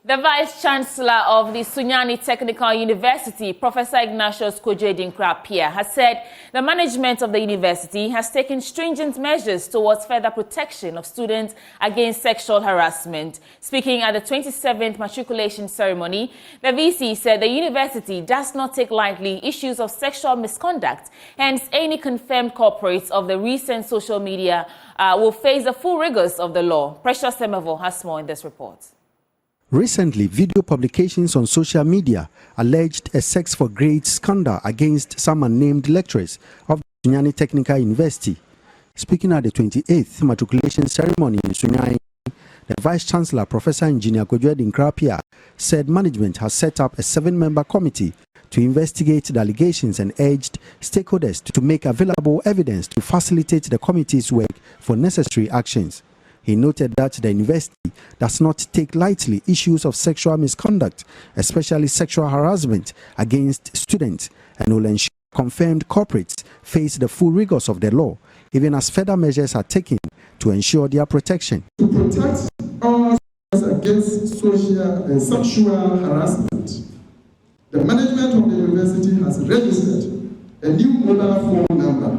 The Vice-Chancellor of the Sunyani Technical University, Professor Ignatius Kojo-Edinkra, has said the management of the university has taken stringent measures towards further protection of students against sexual harassment. Speaking at the 27th matriculation ceremony, the VC said the university does not take lightly issues of sexual misconduct. Hence, any confirmed culprits of the recent social media will face the full rigors of the law. Precious Semevo has more in this report. Recently, video publications on social media alleged a sex for grades scandal against some unnamed lecturers of the Sunyani Technical University. Speaking at the 28th matriculation ceremony in Sunyani, the Vice-Chancellor, Professor Engineer Kojo-Edinkra, said management has set up a 7-member committee to investigate the allegations and urged stakeholders to make available evidence to facilitate the committee's work for necessary actions. He noted that the university does not take lightly issues of sexual misconduct, especially sexual harassment against students, and will ensure confirmed culprits face the full rigors of the law, even as further measures are taken to ensure their protection. To protect all against social and sexual harassment, the management of the university has registered a new mobile phone number,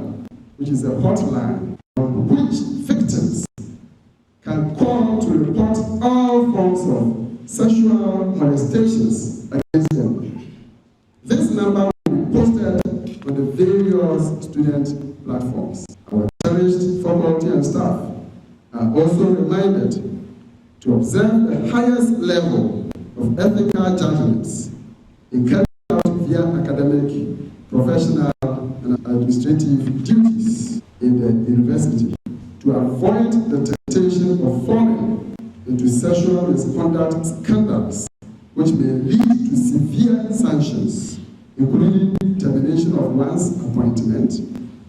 which is a hotline, on which victims can call to report all forms of sexual molestations against them. This number will be posted on the various student platforms. Our cherished faculty and staff are also reminded to observe the highest level of ethical judgments in carrying out via academic, professional, and administrative duties in the university, to avoid the temptation of falling into sexual misconduct scandals, which may lead to severe sanctions, including termination of one's appointment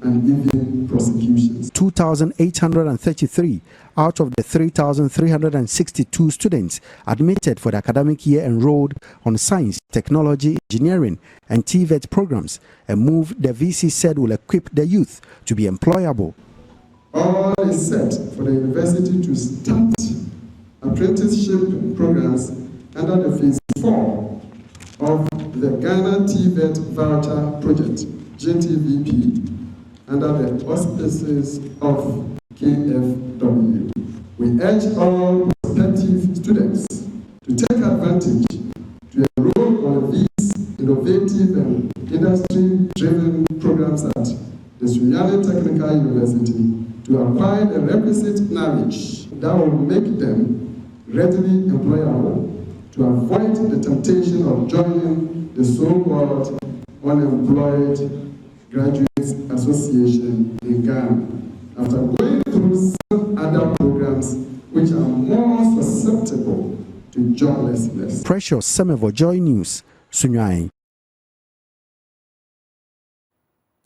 and even prosecutions. 2,833 out of the 3,362 students admitted for the academic year enrolled on science, technology, engineering, and TVET programs, a move the VC said will equip the youth to be employable. All is set for the university to start apprenticeship programs under the phase 4 of the Ghana TVET Voucher Project, GTVP, under the auspices of KFW. We urge all prospective students to take advantage to enroll on these innovative and industry-driven programs at the Sunyani Technical University, to acquire the requisite knowledge that will make them readily employable, to avoid the temptation of joining the so-called Unemployed Graduates Association in Ghana, after going through some other programs which are more susceptible to joblessness. Precious Semevo, JoyNews, Sunyani.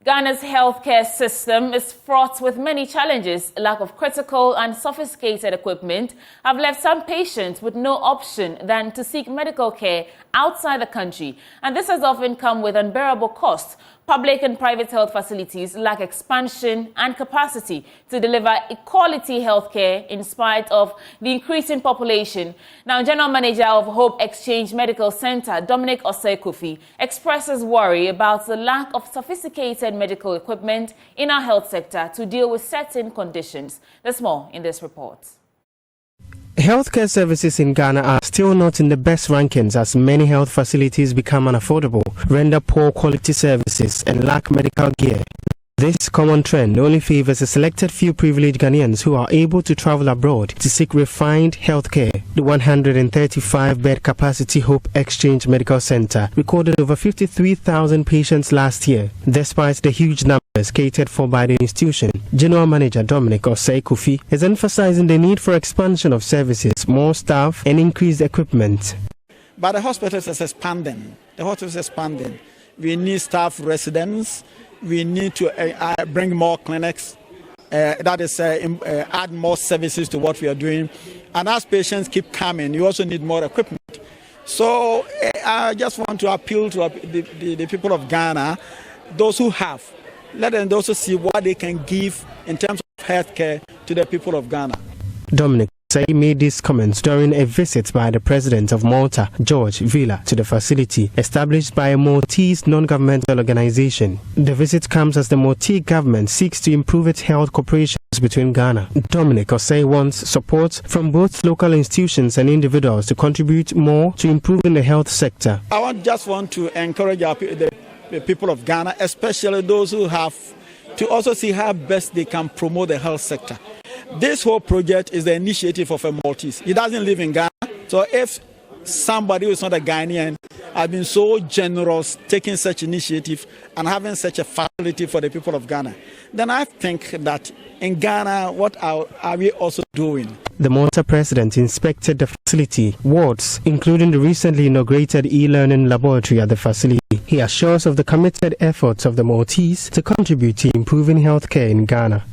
Ghana's healthcare system is fraught with many challenges. Lack of critical and sophisticated equipment have left some patients with no option than to seek medical care outside the country. And this has often come with unbearable costs. Public and private health facilities lack expansion and capacity to deliver quality healthcare in spite of the increasing population. Now, General Manager of Hope Exchange Medical Center, Dominic Osei-Kofi, expresses worry about the lack of sophisticated medical equipment in our health sector to deal with certain conditions. There's more in this report. Healthcare services in Ghana are still not in the best rankings as many health facilities become unaffordable, render poor quality services, and lack medical gear. This common trend only favors a selected few privileged Ghanaians who are able to travel abroad to seek refined healthcare. The 135-bed capacity Hope Exchange Medical Center recorded over 53,000 patients last year, despite the huge numbers catered for by the institution. General Manager Dominic Osei-Kofi is emphasizing the need for expansion of services, more staff, and increased equipment. But the hospital is expanding. We need staff residents. We need to bring more clinics, that is, add more services to what we are doing. And as patients keep coming, you also need more equipment. So I just want to appeal to the people of Ghana, those who have, let them also see what they can give in terms of healthcare to the people of Ghana. Dominic Say made these comments during a visit by the President of Malta, George Villa, to the facility established by a Maltese non-governmental organization. The visit comes as the Maltese government seeks to improve its health cooperation between Ghana. Dominic Osei wants support from both local institutions and individuals to contribute more to improving the health sector. I just want to encourage the people of Ghana, especially those who have to also see how best they can promote the health sector. This whole project is the initiative of a Maltese. He doesn't live in Ghana. So if somebody who is not a Ghanaian has been so generous taking such initiative and having such a facility for the people of Ghana, then I think that in Ghana, what are we also doing? The Malta president inspected the facility, wards, including the recently inaugurated e-learning laboratory at the facility. He assures of the committed efforts of the Maltese to contribute to improving healthcare in Ghana.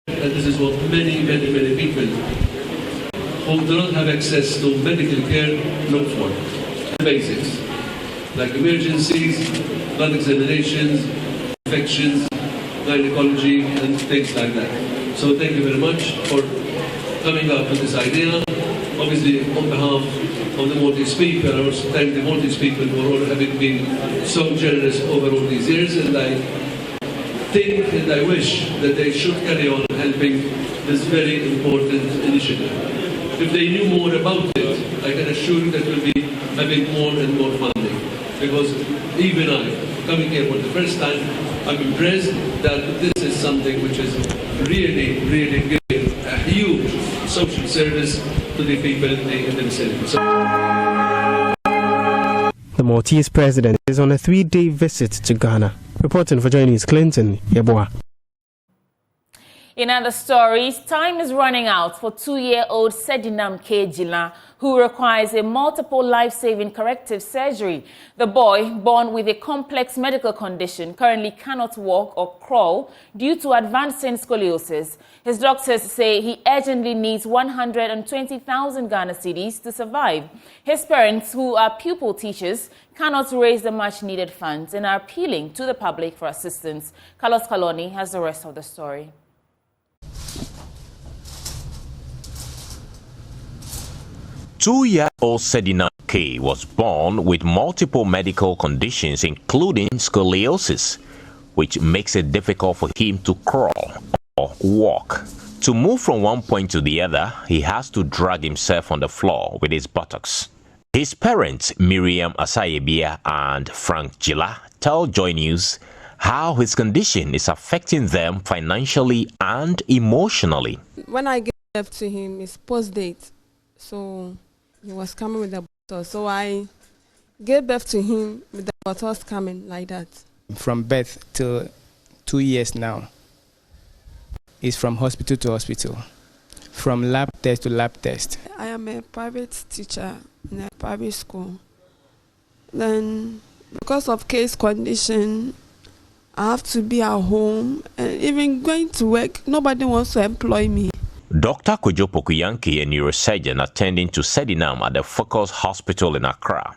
And this is what many people who do not have access to medical care look for. The basics, like emergencies, blood examinations, infections, gynecology, and things like that. So thank you very much for coming up with this idea. Obviously, on behalf of the Maltese people, I also thank the Maltese people for all having been so generous over all these years, and I think and I wish that they should carry on helping this very important initiative. If they knew more about it, I can assure you that we'll be having more and more funding. Because even I, coming here for the first time, I'm impressed that this is something which is really giving a huge social service to the people in the vicinity. The Maltese president is on a 3-day visit to Ghana. Reporting for JoyNews, Clinton Yeboah. In other stories, time is running out for 2-year-old Sedinam K. Jila, who requires a multiple life-saving corrective surgery. The boy, born with a complex medical condition, currently cannot walk or crawl due to advancing scoliosis. His doctors say he urgently needs 120,000 Ghana cedis to survive. His parents, who are pupil teachers, cannot raise the much-needed funds and are appealing to the public for assistance. Carlos Kaloni has the rest of the story. Two-year-old Sedina K was born with multiple medical conditions, including scoliosis, which makes it difficult for him to crawl or walk. To move from one point to the other, he has to drag himself on the floor with his buttocks. His parents, Miriam Asayebia and Frank Jila, tell JoyNews how his condition is affecting them financially and emotionally. When I gave birth to him, it's post-date, so he was coming with the bottles. So I gave birth to him with the bottles coming like that. From birth till 2 years now, it's from hospital to hospital, from lab test to lab test. I am a private teacher in a private school. Then, because of case condition, I have to be at home, and even going to work, nobody wants to employ me. Dr. Kojo Pokuyanki, a neurosurgeon attending to Sedinam at the Focus Hospital in Accra,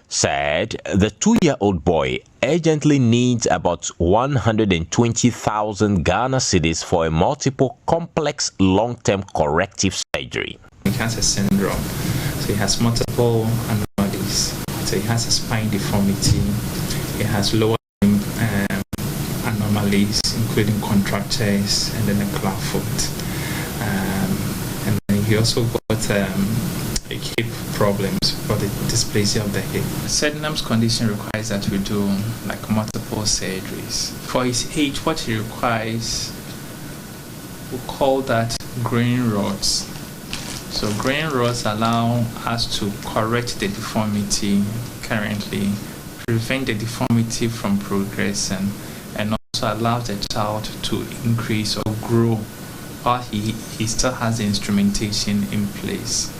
said the 2-year-old boy urgently needs about 120,000 Ghana cedis for a multiple complex long-term corrective surgery. He has a syndrome, so he has multiple anomalies. So he has a spine deformity, he has lower limb anomalies, including contractures and then a clubfoot. And then he also got hip problems for the dysplasia of the hip. Sedinam's condition requires that we do like multiple surgeries. For his age, what he requires, we call that growing rods. So growing rods allow us to correct the deformity currently, prevent the deformity from progressing, and also allow the child to increase or grow while he still has the instrumentation in place.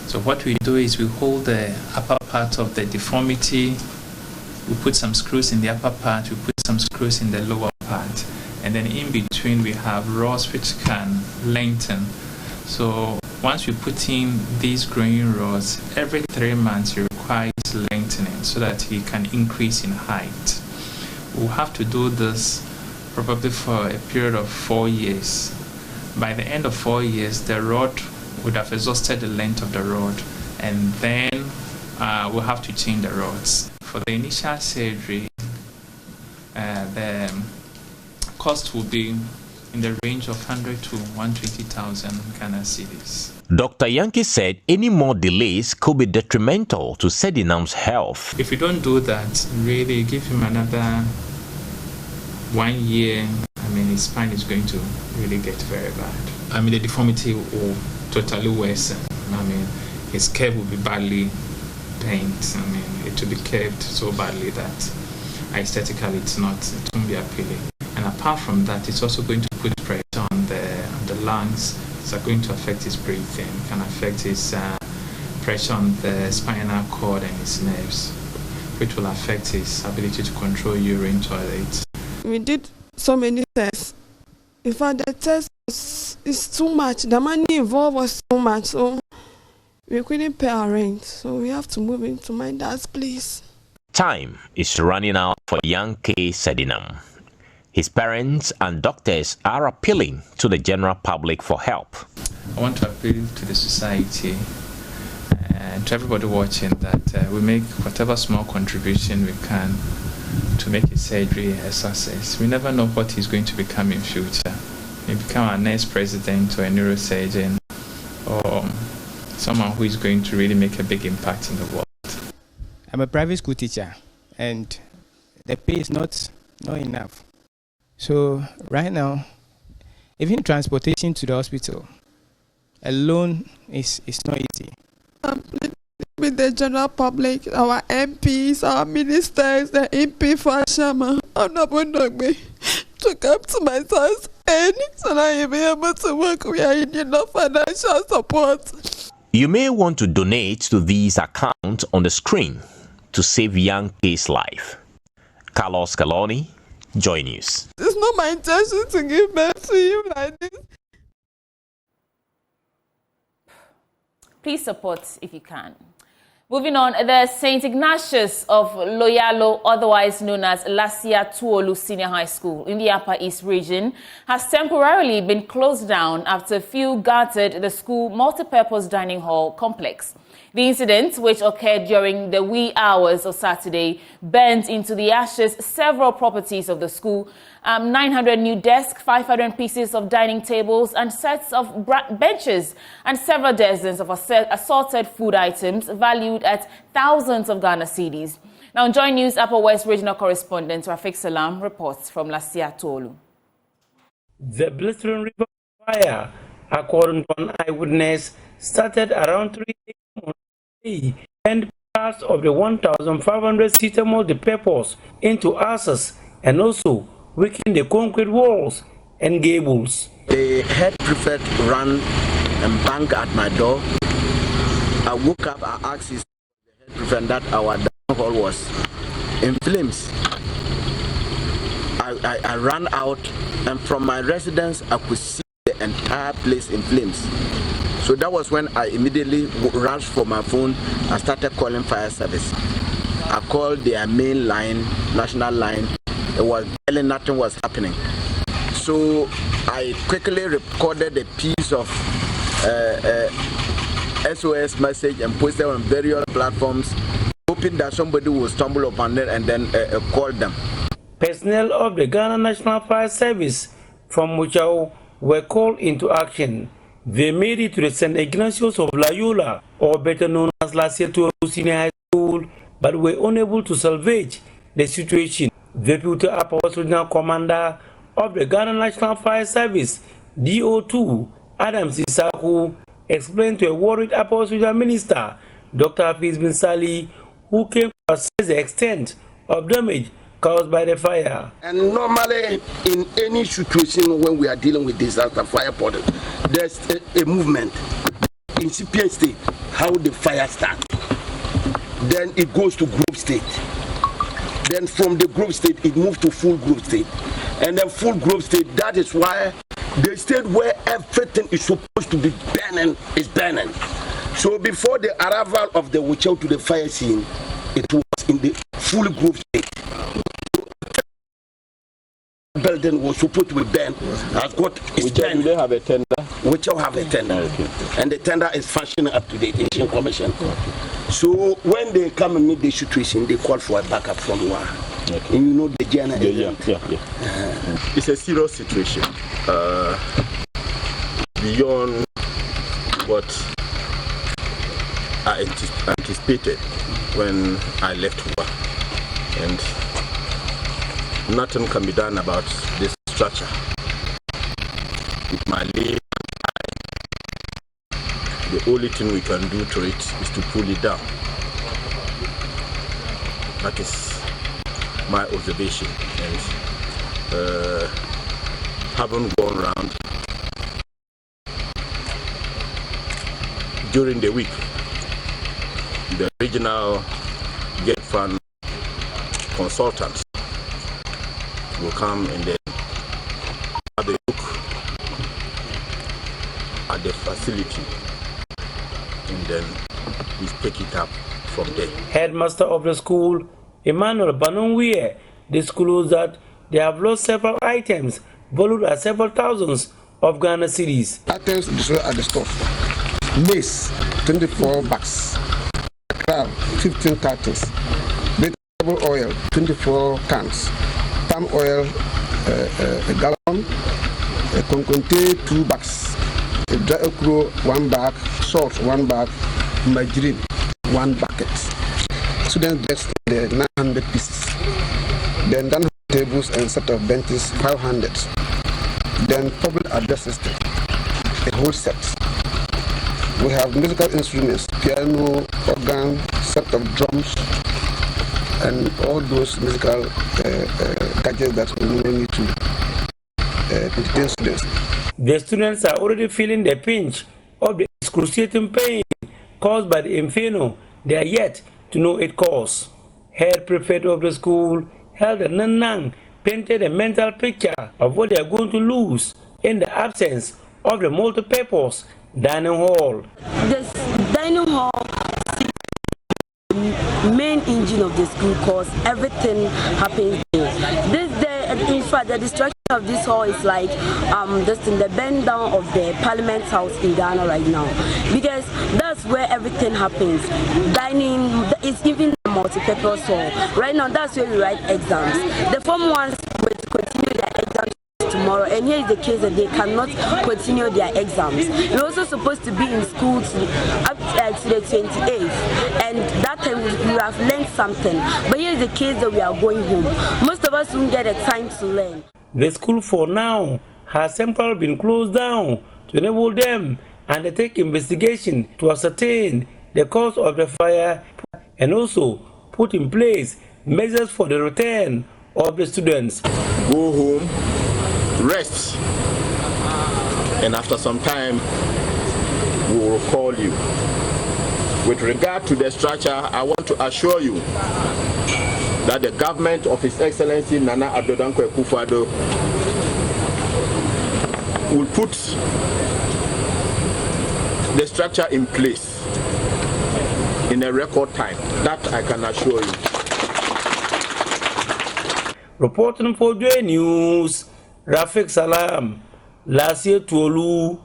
So what we do is we hold the upper part of the deformity, we put some screws in the upper part, we put some screws in the lower part, and then in between we have rods which can lengthen. So once we put in these growing rods, every 3 months he requires lengthening so that he can increase in height. we'll have to do this probably for a period of 4 years. By the end of 4 years, the road would have exhausted the length of the road, and then we'll have to change the roads. For the initial surgery, the cost will be in the range of 100 to 120,000 Ghana cedis. Dr. Yankee said any more delays could be detrimental to Sedinam's health. If we don't do that, really give him another 1 year, his spine is going to really get very bad. The deformity will totally worsen. His curve will be badly bent. It will be curved so badly that aesthetically it won't be appealing. And apart from that, it's also going to put pressure on the lungs. It's going to affect his breathing, can affect his pressure on the spinal cord and his nerves, which will affect his ability to control urine, toilets. We did so many tests. In fact, the test is too much. The money involved was so much, so we couldn't pay our rent. So we have to move into my dad's place. Time is running out for young K. Sedinam. His parents and doctors are appealing to the general public for help. I want to appeal to the society and to everybody watching that we make whatever small contribution we can to make his surgery a success. We never know what he's going to become in future. He become a next president or a neurosurgeon or someone who is going to really make a big impact in the world. I'm a private school teacher and the pay is not enough. So right now, even transportation to the hospital alone is not easy. With the general public, our MPs, our ministers, the MP for Shama, I'm not going to come to my son's end so that he'll be able to work. We are in enough financial support. You may want to donate to these accounts on the screen to save young K's life. Carlos Caloni, JoyNews. It's not my intention to give birth to you like this. Please support if you can. Moving on, the St. Ignatius of Loyalo, otherwise known as Lasia Tuolu Senior High School in the Upper East region, has temporarily been closed down after a few gutted the school multi-purpose dining hall complex. The incident, which occurred during the wee hours of Saturday, burnt into the ashes several properties of the school, 900 new desks, 500 pieces of dining tables and sets of benches, and several dozens of assorted food items valued at thousands of Ghana cedis. Now, JoyNews Upper West Regional Correspondent Rafik Salam reports from Lasia Tuolu. The blistering river fire, according to an eyewitness, started around 3 a.m. and parts of the 1,500-seater multi-purpose into ashes and also weakened the concrete walls and gables. The head prefect ran and banged at my door. I woke up, I asked the head prefect that our dining hall was in flames. I ran out, and from my residence I could see the entire place in flames. So that was when I immediately rushed for my phone and started calling fire service. I called their main line, national line. It was barely nothing was happening. So I quickly recorded a piece of SOS message and posted on various platforms, hoping that somebody will stumble upon it and then call them. Personnel of the Ghana National Fire Service from Muchao were called into action. They made it to the St. Ignatius of Loyola, or better known as Lasia Tuolu Senior High School, but were unable to salvage the situation. Deputy Upper West Regional Commander of the Ghana National Fire Service, DO2, Adams Isaku, explained to a worried Upper West Regional Minister, Dr. Hafiz Bin Sali, who came to assess the extent of damage caused by the fire. And normally, in any situation when we are dealing with disaster fire product, there's a movement. Incipient state, how the fire starts. Then it goes to group state. Then from the group state, it moves to full group state. And then full group state, that is why the state where everything is supposed to be burning is burning. So before the arrival of the Wuchao to the fire scene, it was in the full group state. building was supposed to be burned has got its turn. Do they have a tender? Which will have a tender. Okay. And the tender is functioning up to the Asian Commission. Okay. So when they come and meet the situation, they call for a backup from one. Okay. And you know the journey. It's a serious situation. Beyond what I anticipated when I left work. And nothing can be done about this structure. With my leave, the only thing we can do to it is to pull it down. That is my observation. And haven't gone around during the week. The regional gate fund consultants will come and then have a look at the facility, and then we pick it up from there. Headmaster of the school, Emmanuel Banonwie, disclosed that they have lost several items valued at several thousands of Ghana cedis. Items destroyed at the store: maize, 24 bags, crab, 15 cartons, vegetable oil, 24 cans, palm oil, a gallon, a concomté, 2 bags, a dry okra, 1 bag, salt, 1 bag, margarine, 1 bucket. Students get the 900 pieces. Then dining tables and set of benches, 500. Then public address system, a whole set. We have musical instruments, piano, organ, set of drums, and all those musical gadgets that we need to entertain students. The students are already feeling the pinch of the excruciating pain caused by the inferno. They are yet to know its cause. Head prefect of the school, Elder Nanang, painted a mental picture of what they are going to lose in the absence of the multi-purpose dining hall. This dining hall main engine of the school, cause everything happens there. In fact, the destruction of this hall is like the burn down of the Parliament House in Ghana right now, because that's where everything happens. Dining is even a multi-purpose hall. Right now, that's where we write exams. The Form 1s will continue their exams tomorrow, and here is the case that they cannot continue their exams. We're also supposed to be in school up to the 28th, and that time we have learned something. But here is the case that we are going home. Most of us won't get a time to learn. The school for now has temporarily been closed down to enable them undertake investigation to ascertain the cause of the fire and also put in place measures for the return of the students. Go home, rest, and after some time we will call you. With regard to the structure, I want to assure you that the government of His Excellency Nana Addo Akufo-Addo will put the structure in place in a record time. That I can assure you. Reporting for JoyNews, Rafik Salam, Lasie Tuolu.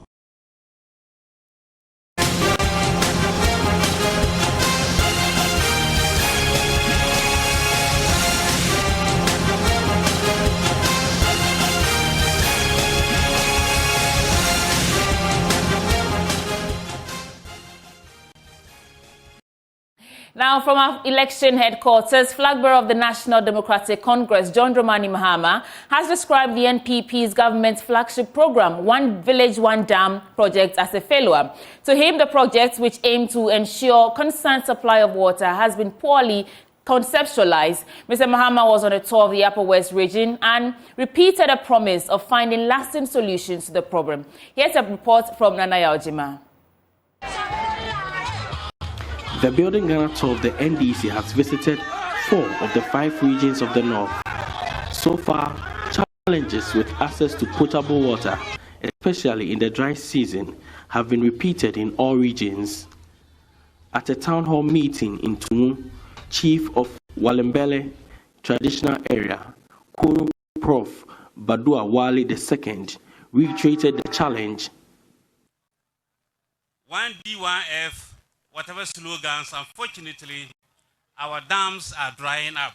Now, from our election headquarters, flag bearer of the National Democratic Congress, John Dramani Mahama, has described the NPP's government's flagship program, One Village, One Dam project, as a failure. To him, the project, which aimed to ensure constant supply of water, has been poorly conceptualized. Mr. Mahama was on a tour of the Upper West region and repeated a promise of finding lasting solutions to the problem. Here's a report from Nana Yaojima. The Building Ghana tour of the NDC has visited 4 of the 5 regions of the north. So far, challenges with access to potable water, especially in the dry season, have been repeated in all regions. At a town hall meeting in Tumu, Chief of Walembele Traditional Area, Kuru Prof. Badua Wale II reiterated the challenge. 1D, 1F, whatever slogans, unfortunately, our dams are drying up.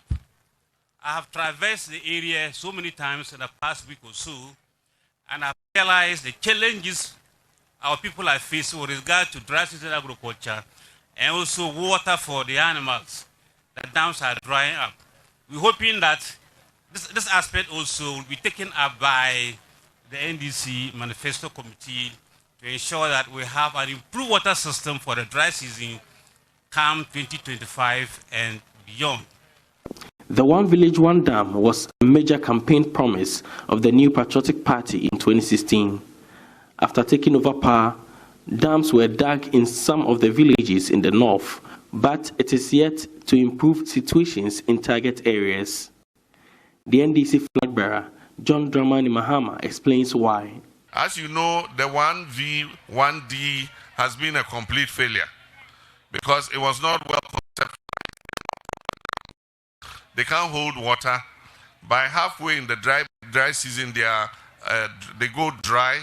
I have traversed the area so many times in the past week or so, and I've realized the challenges our people are facing with regard to dry season agriculture and also water for the animals. The dams are drying up. We're hoping that this aspect also will be taken up by the NDC Manifesto Committee to ensure that we have an improved water system for the dry season come 2025 and beyond. The One Village, One Dam was a major campaign promise of the New Patriotic Party in 2016. After taking over power, dams were dug in some of the villages in the north, but it is yet to improve situations in target areas. The NDC flag bearer, John Dramani Mahama, explains why. As you know, the 1V, 1D has been a complete failure because it was not well conceptualized. They can't hold water. By halfway in the dry season, they go dry.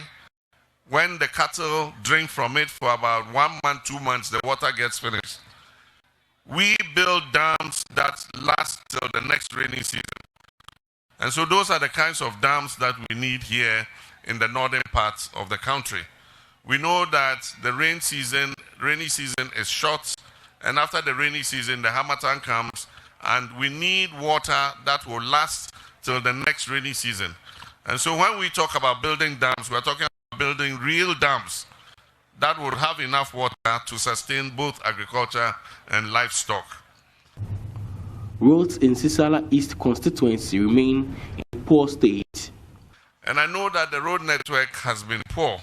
When the cattle drink from it for about 1 month, 2 months, the water gets finished. We build dams that last till the next rainy season. And so those are the kinds of dams that we need here in the northern parts of the country. We know that the rainy season is short, and after the rainy season, the harmattan comes, and we need water that will last till the next rainy season. And so when we talk about building dams, we're talking about building real dams that would have enough water to sustain both agriculture and livestock. Roads in Sisala East constituency remain in poor state. And I know that the road network has been poor.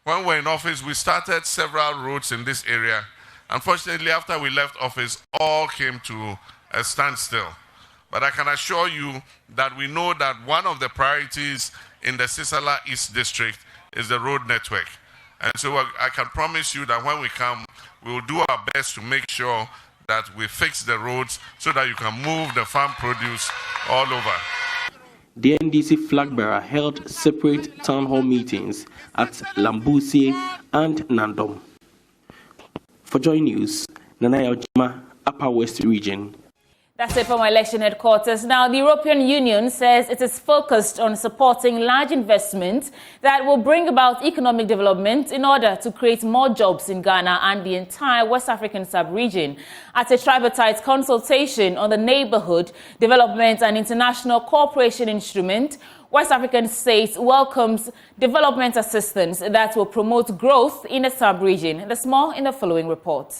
When we were in office, we started several roads in this area. Unfortunately, after we left office, all came to a standstill. But I can assure you that we know that one of the priorities in the Sisala East District is the road network. And so I can promise you that when we come, we will do our best to make sure that we fix the roads so that you can move the farm produce all over. The NDC flag bearer held separate town hall meetings at Lambusie and Nandom. For JoyNews, Nanaya Ojima, Upper West Region. That's it from our election headquarters. Now, the European Union says it is focused on supporting large investments that will bring about economic development in order to create more jobs in Ghana and the entire West African sub-region. At a tripartite consultation on the Neighborhood Development and International Cooperation Instrument, West African states welcomes development assistance that will promote growth in the sub-region. There's more in the following report.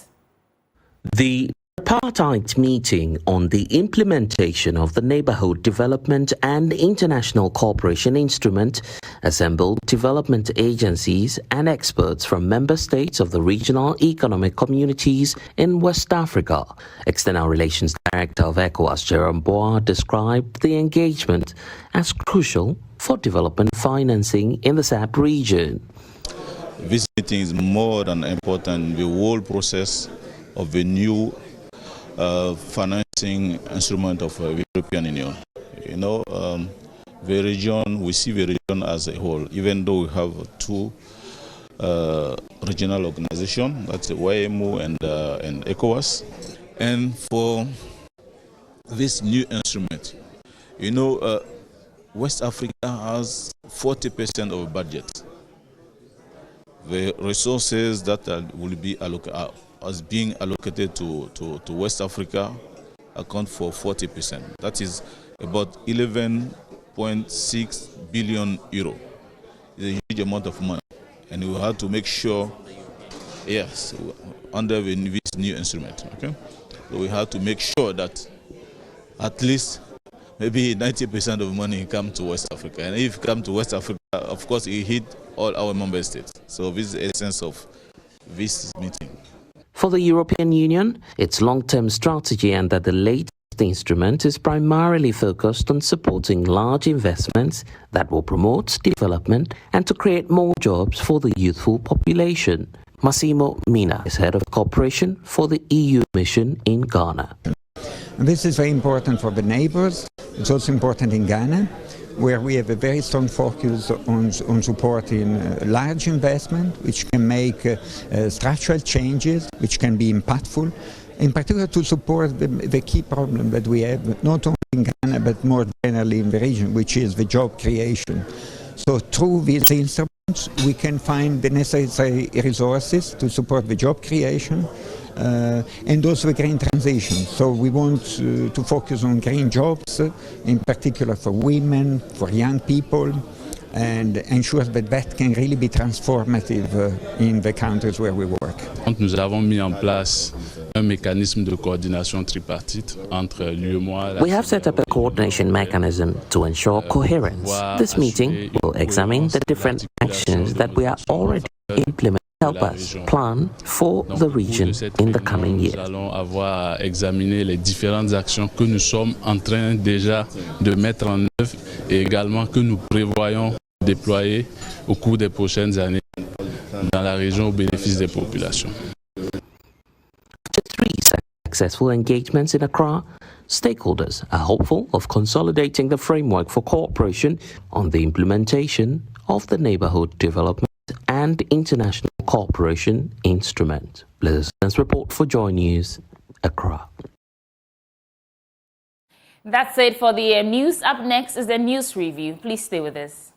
The tripartite meeting on the implementation of the Neighborhood Development and International Cooperation Instrument assembled development agencies and experts from member states of the regional economic communities in West Africa. External Relations Director of ECOWAS, Jerome Boa, described the engagement as crucial for development financing in the SAP region. This meeting is more than important. The whole process of the new financing instrument of the European Union. You know, the region, we see the region as a whole, even though we have two regional organizations, that's YMO and ECOWAS. And for this new instrument, you know, West Africa has 40% of the budget. The resources that will be allocated as being allocated to West Africa account for 40%. That is about 11.6 billion euro. It's a huge amount of money. And we have to make sure, yes, under this new instrument, okay? So we have to make sure that at least maybe 90% of money come to West Africa. And if it come to West Africa, of course, it hit all our member states. So this is the essence of this meeting. For the European Union, its long-term strategy and that the latest instrument is primarily focused on supporting large investments that will promote development and to create more jobs for the youthful population. Massimo Mina is head of cooperation for the EU mission in Ghana. This is very important for the neighbors. It's also important in Ghana. where we have a very strong focus on supporting large investment, which can make structural changes, which can be impactful, in particular to support the key problem that we have, not only in Ghana, but more generally in the region, which is the job creation. So through these instruments, we can find the necessary resources to support the job creation and also the green transition. So we want to focus on green jobs, in particular for women, for young people, and ensure that that can really be transformative in the countries where we work. Nous avons mis en place un mécanisme de coordination tripartite entre l'UEMOA. We have set up a coordination mechanism to ensure coherence. This meeting will examine the different actions that we are already implementing to help us plan for the region in the coming years. Nous allons avoir à examiner les différentes actions que nous sommes en train déjà de mettre en œuvre et également que nous prévoyons déployer au cours des prochaines années dans la région au bénéfice des populations. After 3 successful engagements in Accra, stakeholders are hopeful of consolidating the framework for cooperation on the implementation of the Neighborhood Development and International Cooperation Instrument. Listeners report for JoyNews, Accra. That's it for the news. Up next is the news review. Please stay with us.